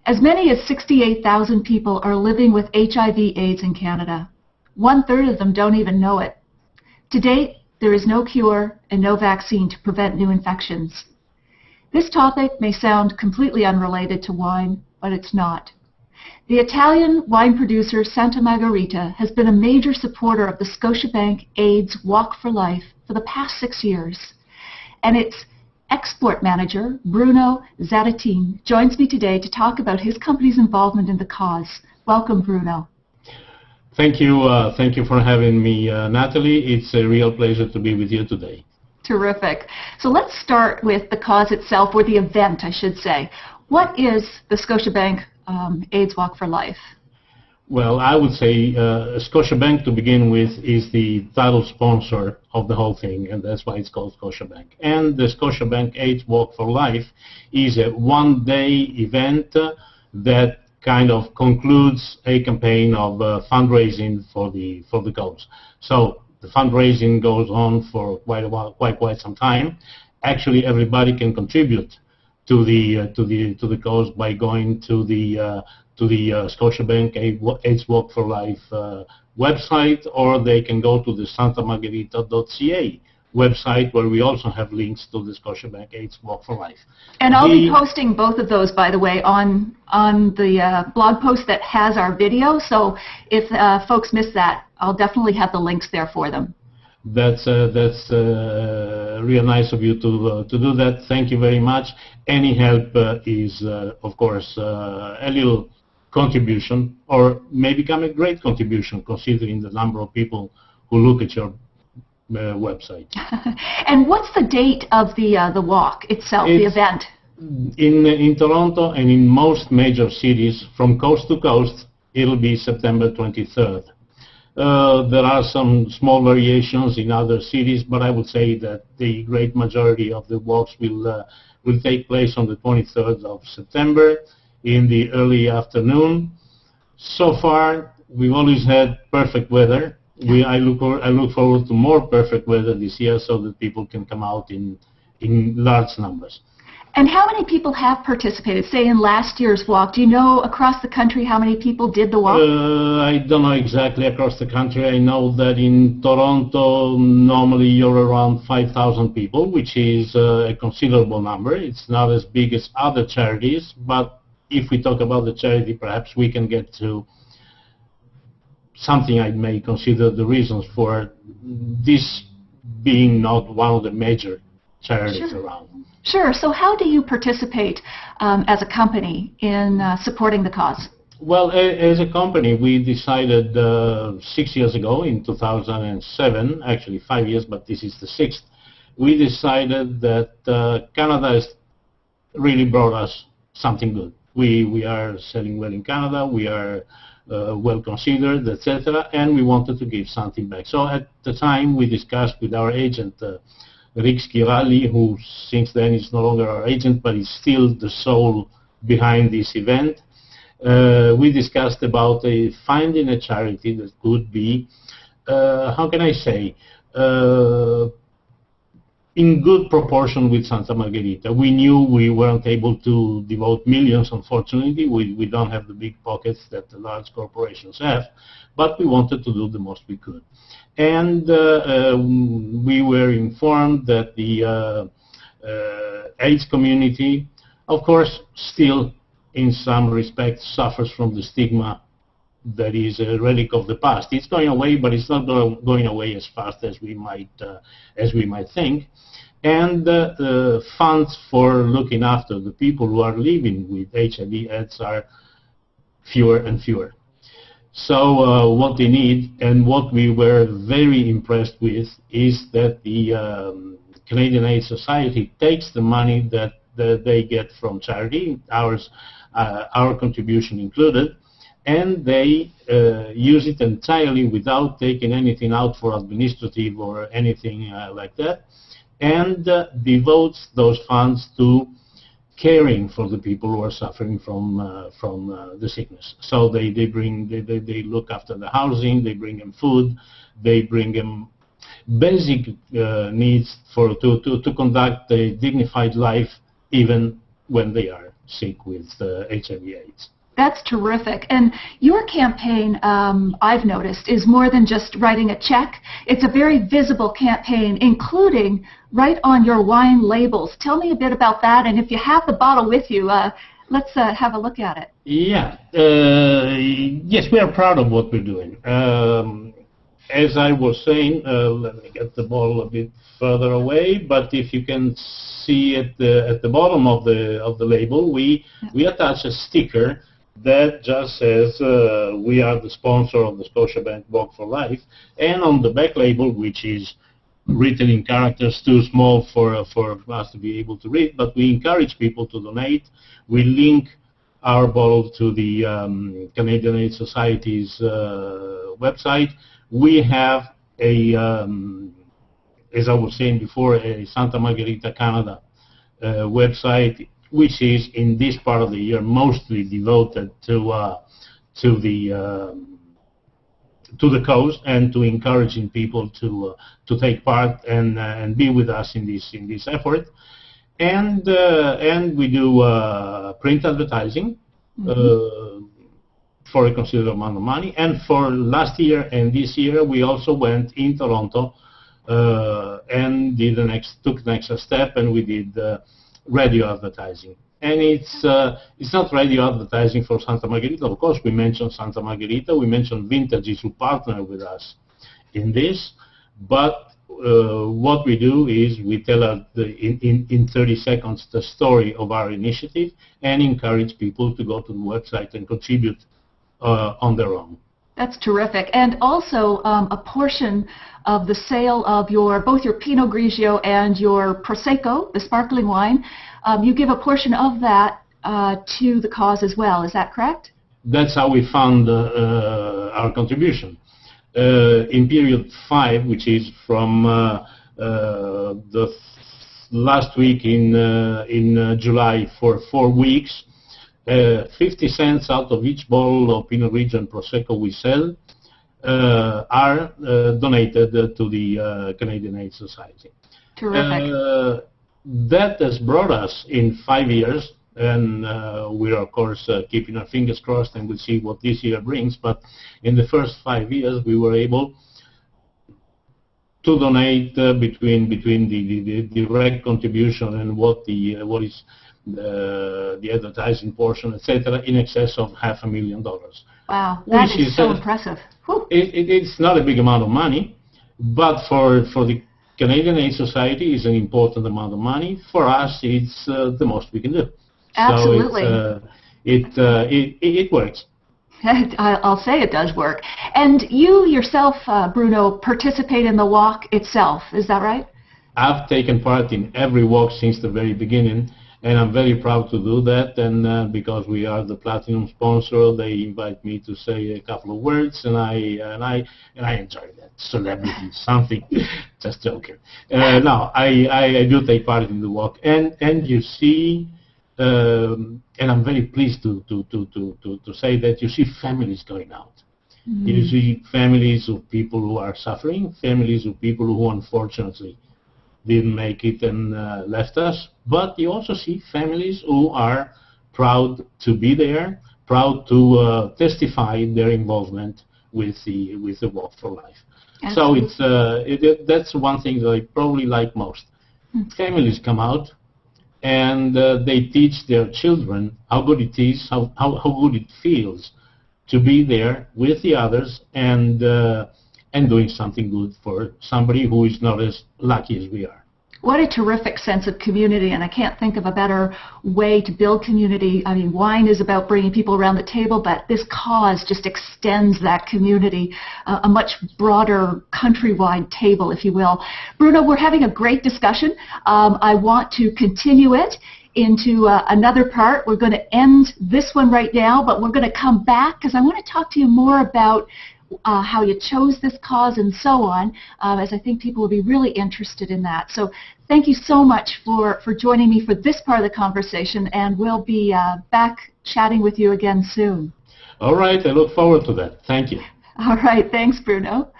As many as 68,000 people are living with HIV/AIDS in Canada. 1/3 of them don't even know it. To date, there is no cure and no vaccine to prevent new infections. This topic may sound completely unrelated to wine, but it's not. The Italian wine producer Santa Margherita has been a major supporter of the Scotiabank AIDS Walk for Life for the past 6 years. And its export manager, Bruno Zadatin, joins me today to talk about his company's involvement in the cause. Welcome, Bruno. Thank you for having me, Natalie. It's a real pleasure to be with you today. Terrific. So let's start with the cause itself, or the event, I should say. What is the Scotiabank AIDS Walk for Life? Well, I would say Scotiabank, to begin with, is the title sponsor of the whole thing, and that's why it's called Scotiabank. And the Scotiabank AIDS Walk for Life is a one-day event that kind of concludes a campaign of fundraising for the cause. So the fundraising goes on for quite a while, quite some time. Actually, everybody can contribute to the cause by going to the Scotiabank AIDS Walk for Life website, or they can go to the santamargherita.ca website, where we also have links to the Scotiabank AIDS Walk for Life. And I'll be posting both of those, by the way, on the blog post that has our video. So if folks miss that, I'll definitely have the links there for them. That's real nice of you to do that. Thank you very much. Any help is, of course, a little contribution, or may become a great contribution, considering the number of people who look at your website. And what's the date of the walk itself, the event? In Toronto and in most major cities, from coast to coast, it'll be September 23rd. There are some small variations in other cities, but I would say that the great majority of the walks will take place on the 23rd of September in the early afternoon. So far, we've always had perfect weather. I look forward to more perfect weather this year, so that people can come out in large numbers. And how many people have participated, say, in last year's walk? Do you know across the country how many people did the walk? I don't know exactly across the country. I know that in Toronto, normally you're around 5,000 people, which is a considerable number. It's not as big as other charities, but if we talk about the charity, perhaps we can get to something I may consider the reasons for this being not one of the major charities around. Sure. So how do you participate as a company in supporting the cause? Well, as a company, we decided 6 years ago, in 2007, actually 5 years, but this is the 6th, we decided that Canada has really brought us something good. We are selling well in Canada, we are well considered, etc., and we wanted to give something back. So at the time, we discussed with our agent, Rick Schiralli, who since then is no longer our agent, but is still the soul behind this event. We discussed about finding a charity that could be, how can I say, in good proportion with Santa Margherita. We knew we weren't able to devote millions, unfortunately. We don't have the big pockets that the large corporations have, but we wanted to do the most we could. And we were informed that the AIDS community, of course, still in some respects suffers from the stigma that is a relic of the past. It's going away, but it's not going away as fast as we might think. And funds for looking after the people who are living with HIV/AIDS are fewer and fewer. So what they need, and what we were very impressed with, is that the Canadian AIDS Society takes the money that they get from charity, our contribution included, and they use it entirely without taking anything out for administrative or anything like that, and devotes those funds to caring for the people who are suffering from the sickness. So they look after the housing, they bring them food, they bring them basic needs to conduct a dignified life even when they are sick with HIV/AIDS. That's terrific. And your campaign, I've noticed, is more than just writing a check. It's a very visible campaign, including right on your wine labels. Tell me a bit about that, and if you have the bottle with you, let's have a look at it. Yeah. Yes, we are proud of what we're doing. As I was saying, let me get the bottle a bit further away, but if you can see at the bottom of the label, we attach a sticker that just says we are the sponsor of the Scotiabank Walk for Life, and on the back label, which is written in characters too small for us to be able to read, but we encourage people to donate. We link our bottle to the Canadian AIDS Society's website. We have a, as I was saying before, a Santa Margherita, Canada website, which is in this part of the year mostly devoted to the cause and to encouraging people to take part and be with us in this effort. And we do print advertising for a considerable amount of money. And for last year and this year, we also went in Toronto and took the next step, and we did radio advertising. And it's not radio advertising for Santa Margherita. Of course, we mentioned Santa Margherita. We mentioned Vintages, who partner with us in this. But what we do is we tell in 30 seconds the story of our initiative and encourage people to go to the website and contribute on their own. That's terrific. And also a portion of the sale of both your Pinot Grigio and your Prosecco, the sparkling wine, you give a portion of that to the cause as well. Is that correct? That's how we fund our contribution. In period 5, which is from the last week in July for 4 weeks, 50 cents out of each bottle of Pinot Grigio and Prosecco we sell are donated to the Canadian AIDS Society. Terrific. That has brought us in 5 years, and we are of course keeping our fingers crossed, and we'll see what this year brings. But in the first 5 years, we were able to donate between the direct contribution and what is the advertising portion, etc., in excess of $500,000. Wow, that is so impressive. It's not a big amount of money, but for the Canadian AIDS Society, it's an important amount of money. For us, it's the most we can do. Absolutely. So it works. I'll say it does work. And you yourself, Bruno, participate in the walk itself. Is that right? I've taken part in every walk since the very beginning, and I'm very proud to do that. And because we are the platinum sponsor, they invite me to say a couple of words, and I enjoy that. Celebrity, something. Just joking. No, I do take part in the walk, and you see. And I'm very pleased to say that you see families going out. Mm-hmm. You see families of people who are suffering, families of people who unfortunately didn't make it and left us. But you also see families who are proud to be there, proud to testify their involvement with the Walk for Life. Absolutely. So that's one thing that I probably like most. Mm-hmm. Families come out, and they teach their children how good it is, how good it feels to be there with the others and doing something good for somebody who is not as lucky as we are. What a terrific sense of community, and I can't think of a better way to build community. I mean, wine is about bringing people around the table, but this cause just extends that community, a much broader countrywide table, if you will. Bruno, we're having a great discussion. I want to continue it into another part. We're going to end this one right now, but we're going to come back because I want to talk to you more about how you chose this cause and so on, as I think people will be really interested in that. So thank you so much for joining me for this part of the conversation, and we'll be back chatting with you again soon. All right, I look forward to that. Thank you. All right, thanks, Bruno.